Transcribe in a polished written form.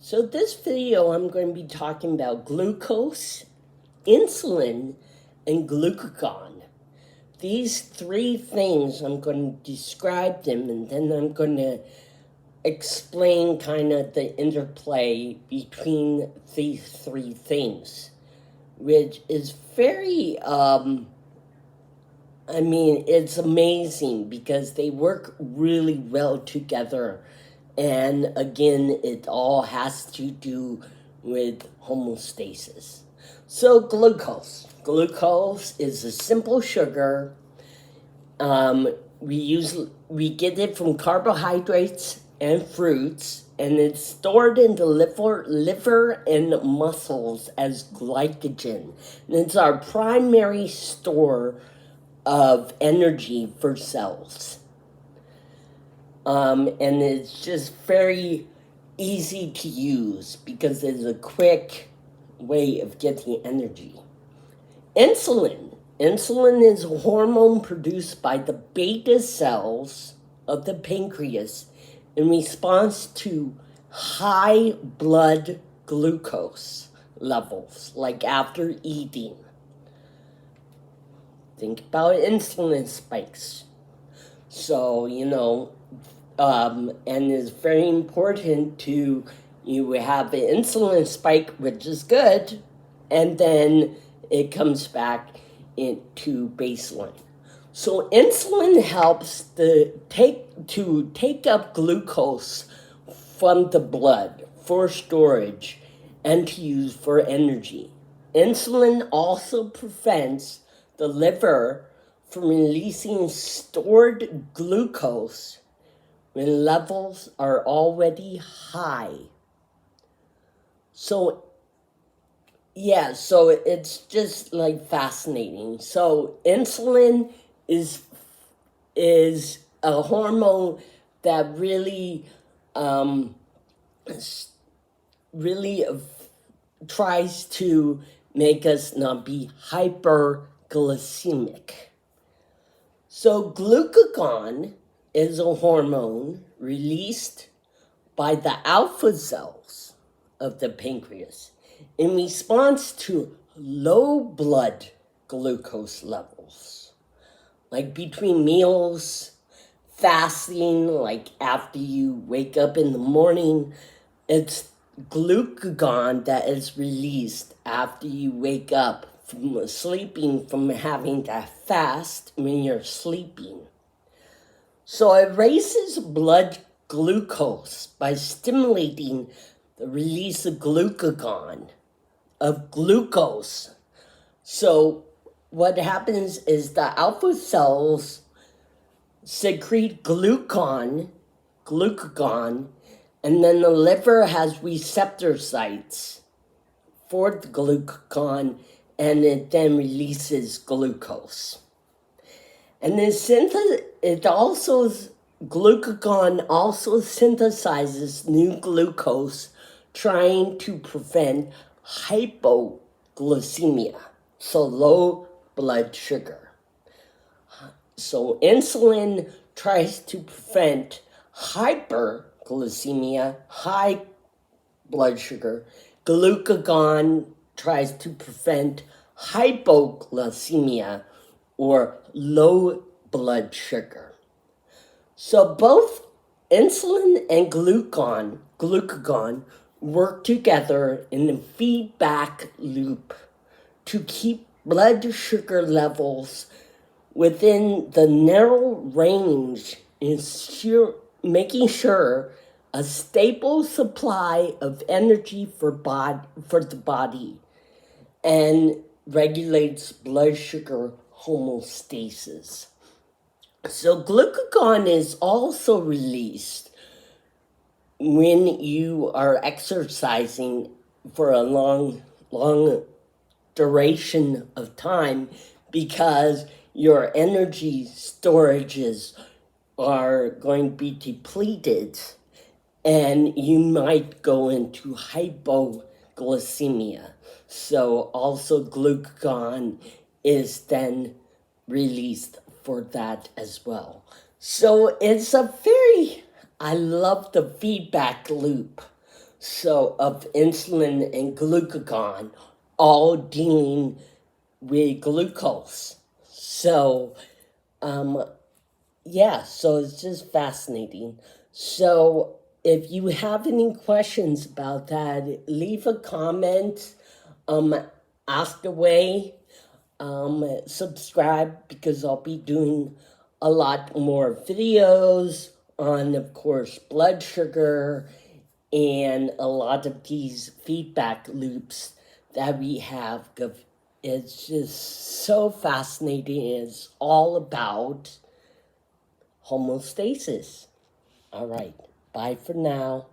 So this video I'm going to be talking about glucose, insulin, and glucagon. These three things, I'm going to describe them, and then I'm going to explain kind of the interplay between these three things, which is very, it's amazing because they work really well together. And again, it all has to do with homeostasis. So glucose. Glucose is a simple sugar. We get it from carbohydrates and fruits, and it's stored in the liver and muscles as glycogen. And it's our primary store of energy for cells. And it's just very easy to use because it's a quick way of getting energy. Insulin. Insulin is a hormone produced by the beta cells of the pancreas in response to high blood glucose levels, like after eating. Think about insulin spikes. So, and it's very important you have an insulin spike, which is good, and then it comes back into baseline. So insulin helps to take up glucose from the blood for storage and to use for energy. Insulin also prevents the liver from releasing stored glucose when levels are already high. So it's just like fascinating. So insulin is a hormone that really tries to make us not be hyperglycemic. So glucagon is a hormone released by the alpha cells of the pancreas in response to low blood glucose levels, like between meals, fasting, like after you wake up in the morning. It's glucagon that is released after you wake up from sleeping, from having to fast when you're sleeping. So it raises blood glucose by stimulating the release of glucagon, of glucose. So what happens is the alpha cells secrete glucagon, and then the liver has receptor sites for the glucagon, and it then releases glucose. And then glucagon also synthesizes new glucose, trying to prevent hypoglycemia, so low blood sugar. So insulin tries to prevent hyperglycemia, high blood sugar. Glucagon tries to prevent hypoglycemia, or low blood sugar. So both insulin and glucagon work together in a feedback loop to keep blood sugar levels within the narrow range, making sure a stable supply of energy for the body, and regulates blood sugar homeostasis. So glucagon is also released when you are exercising for a long duration of time, because your energy storages are going to be depleted and you might go into hypoglycemia. So also glucagon is then released for that as well. So I love the feedback loop. So of insulin and glucagon, all dealing with glucose. So yeah, so it's just fascinating. So if you have any questions about that, leave a comment, um, ask away, subscribe, because I'll be doing a lot more videos on, of course, blood sugar and a lot of these feedback loops that we have. It's just so fascinating. It's all about homeostasis. All right. Bye for now.